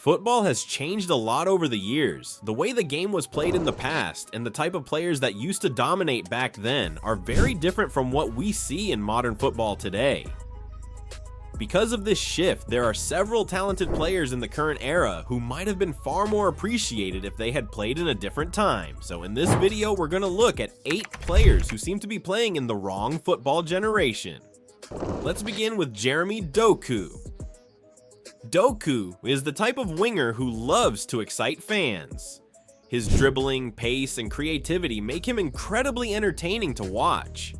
Football has changed a lot over the years. The way the game was played in the past and the type of players that used to dominate back then are very different from what we see in modern football today. Because of this shift, there are several talented players in the current era who might have been far more appreciated if they had played in a different time. So in this video, we're going to look at 8 players who seem to be playing in the wrong football generation. Let's begin with Jérémy Doku. Doku is the type of winger who loves to excite fans. His dribbling, pace, and creativity make him incredibly entertaining to watch.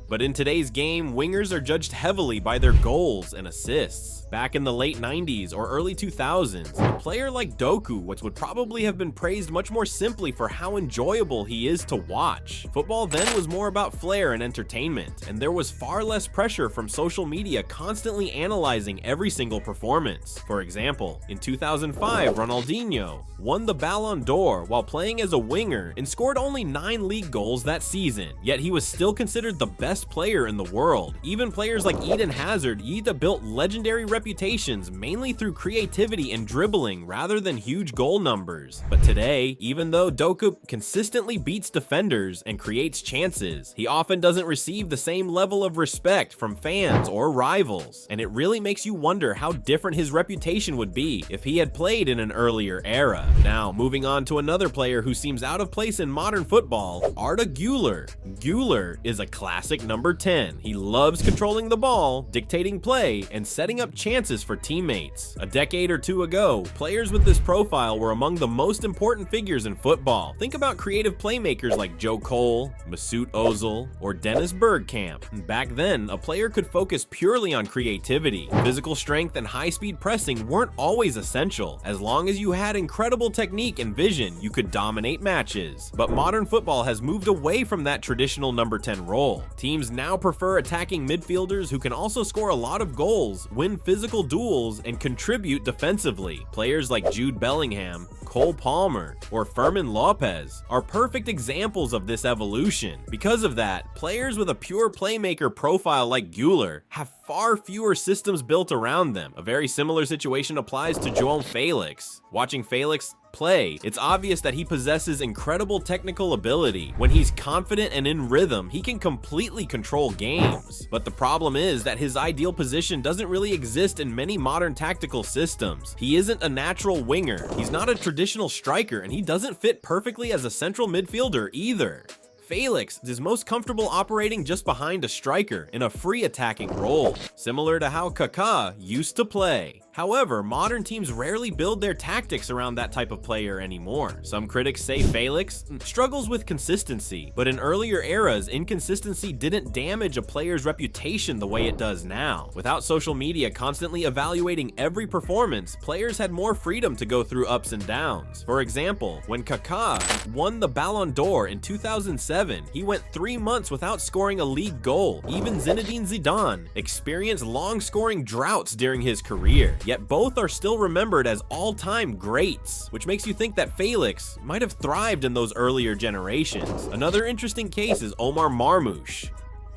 But in today's game, wingers are judged heavily by their goals and assists. Back in the late 90s or early 2000s, a player like Doku would probably have been praised much more simply for how enjoyable he is to watch. Football then was more about flair and entertainment, and there was far less pressure from social media constantly analyzing every single performance. For example, in 2005, Ronaldinho won the Ballon d'Or while playing as a winger and scored only 9 league goals that season, yet he was still considered the best player in the world. Even players like Eden Hazard built legendary reputations mainly through creativity and dribbling rather than huge goal numbers. But today, even though Doku consistently beats defenders and creates chances, he often doesn't receive the same level of respect from fans or rivals, and it really makes you wonder how different his reputation would be if he had played in an earlier era. Now, moving on to another player who seems out of place in modern football, Arda Güler. Güler is a classic number 10. He loves controlling the ball, dictating play, and setting up chances for teammates. A decade or two ago, players with this profile were among the most important figures in football. Think about creative playmakers like Joe Cole, Mesut Ozil, or Dennis Bergkamp. Back then, a player could focus purely on creativity. Physical strength and high-speed pressing weren't always essential. As long as you had incredible technique and vision, you could dominate matches. But modern football has moved away from that traditional number 10 role. Teams now prefer attacking midfielders who can also score a lot of goals, win physical duels, and contribute defensively. Players like Jude Bellingham, Cole Palmer, or Ferland Lopez are perfect examples of this evolution. Because of that, players with a pure playmaker profile like Güler have far fewer systems built around them. A very similar situation applies to João Félix. Watching Félix play, it's obvious that he possesses incredible technical ability. When he's confident and in rhythm, he can completely control games. But the problem is that his ideal position doesn't really exist in many modern tactical systems. He isn't a natural winger, he's not a traditional striker, and he doesn't fit perfectly as a central midfielder either. Félix is most comfortable operating just behind a striker in a free attacking role, similar to how Kaká used to play. However, modern teams rarely build their tactics around that type of player anymore. Some critics say Félix struggles with consistency, but in earlier eras, inconsistency didn't damage a player's reputation the way it does now. Without social media constantly evaluating every performance, players had more freedom to go through ups and downs. For example, when Kaká won the Ballon d'Or in 2007, he went 3 months without scoring a league goal. Even Zinedine Zidane experienced long scoring droughts during his career. Yet both are still remembered as all-time greats, which makes you think that Félix might have thrived in those earlier generations. Another interesting case is Omar Marmoush.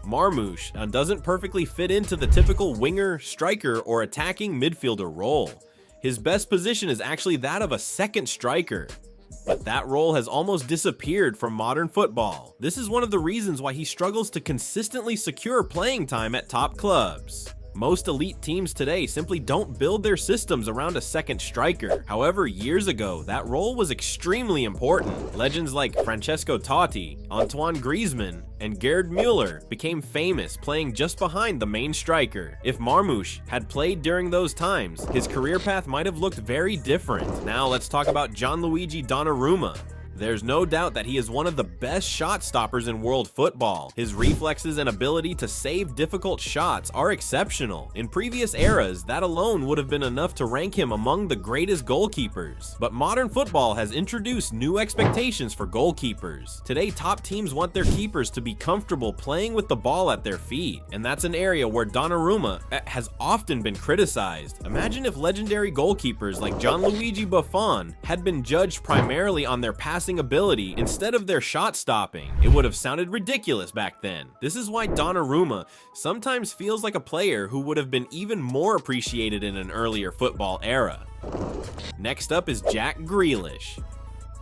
Marmoush doesn't perfectly fit into the typical winger, striker, or attacking midfielder role. His best position is actually that of a second striker. But that role has almost disappeared from modern football. This is one of the reasons why he struggles to consistently secure playing time at top clubs. Most elite teams today simply don't build their systems around a second striker. However, years ago, that role was extremely important. Legends like Francesco Totti, Antoine Griezmann, and Gerd Müller became famous playing just behind the main striker. If Marmoush had played during those times, his career path might have looked very different. Now let's talk about Gianluigi Donnarumma. There's no doubt that he is one of the best shot stoppers in world football. His reflexes and ability to save difficult shots are exceptional. In previous eras, that alone would have been enough to rank him among the greatest goalkeepers. But modern football has introduced new expectations for goalkeepers. Today, top teams want their keepers to be comfortable playing with the ball at their feet, and that's an area where Donnarumma has often been criticized. Imagine if legendary goalkeepers like Gianluigi Buffon had been judged primarily on their passing ability instead of their shot stopping. It would have sounded ridiculous back then. This is why Donnarumma sometimes feels like a player who would have been even more appreciated in an earlier football era. Next up is Jack Grealish.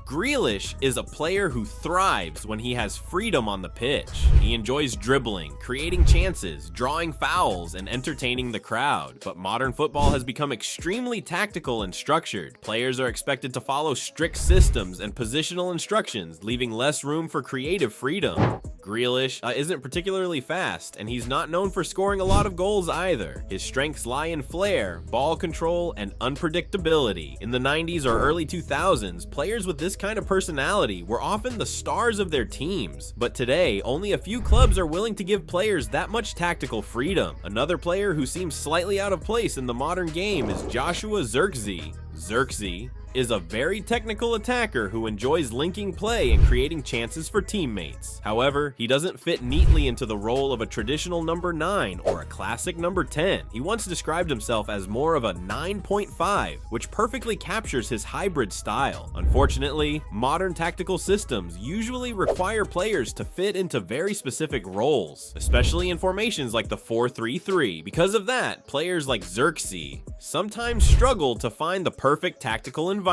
Grealish is a player who thrives when he has freedom on the pitch. He enjoys dribbling, creating chances, drawing fouls, and entertaining the crowd. But modern football has become extremely tactical and structured. Players are expected to follow strict systems and positional instructions, leaving less room for creative freedom. Grealish isn't particularly fast, and he's not known for scoring a lot of goals either. His strengths lie in flair, ball control, and unpredictability. In the 90s or early 2000s, players with this kind of personality were often the stars of their teams. But today, only a few clubs are willing to give players that much tactical freedom. Another player who seems slightly out of place in the modern game is Joshua Zirkzee. Zirkzee is a very technical attacker who enjoys linking play and creating chances for teammates. However, he doesn't fit neatly into the role of a traditional number 9 or a classic number 10. He once described himself as more of a 9.5, which perfectly captures his hybrid style. Unfortunately, modern tactical systems usually require players to fit into very specific roles, especially in formations like the 4-3-3. Because of that, players like Zirkzee sometimes struggle to find the perfect tactical environment.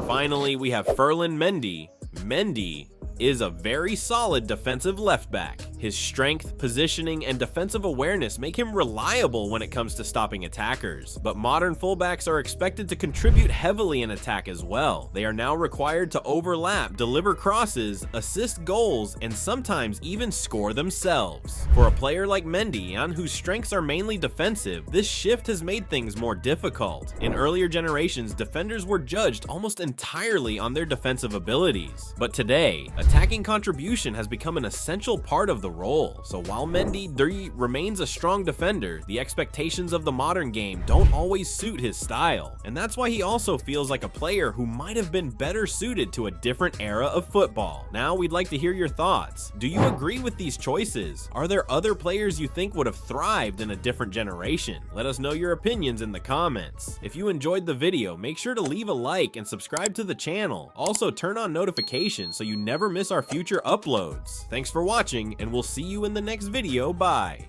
Finally, we have Ferland Mendy. Mendy is a very solid defensive left back. His strength, positioning, and defensive awareness make him reliable when it comes to stopping attackers. But modern fullbacks are expected to contribute heavily in attack as well. They are now required to overlap, deliver crosses, assist goals, and sometimes even score themselves. For a player like Mendy, on whose strengths are mainly defensive, this shift has made things more difficult. In earlier generations, defenders were judged almost entirely on their defensive abilities. But today, attacking contribution has become an essential part of the role. So while Mendy remains a strong defender, the expectations of the modern game don't always suit his style. And that's why he also feels like a player who might have been better suited to a different era of football. Now we'd like to hear your thoughts. Do you agree with these choices? Are there other players you think would have thrived in a different generation? Let us know your opinions in the comments. If you enjoyed the video, make sure to leave a like and subscribe to the channel. Also, turn on notifications so you never miss our future uploads. Thanks for watching, and we'll see you in the next video. Bye.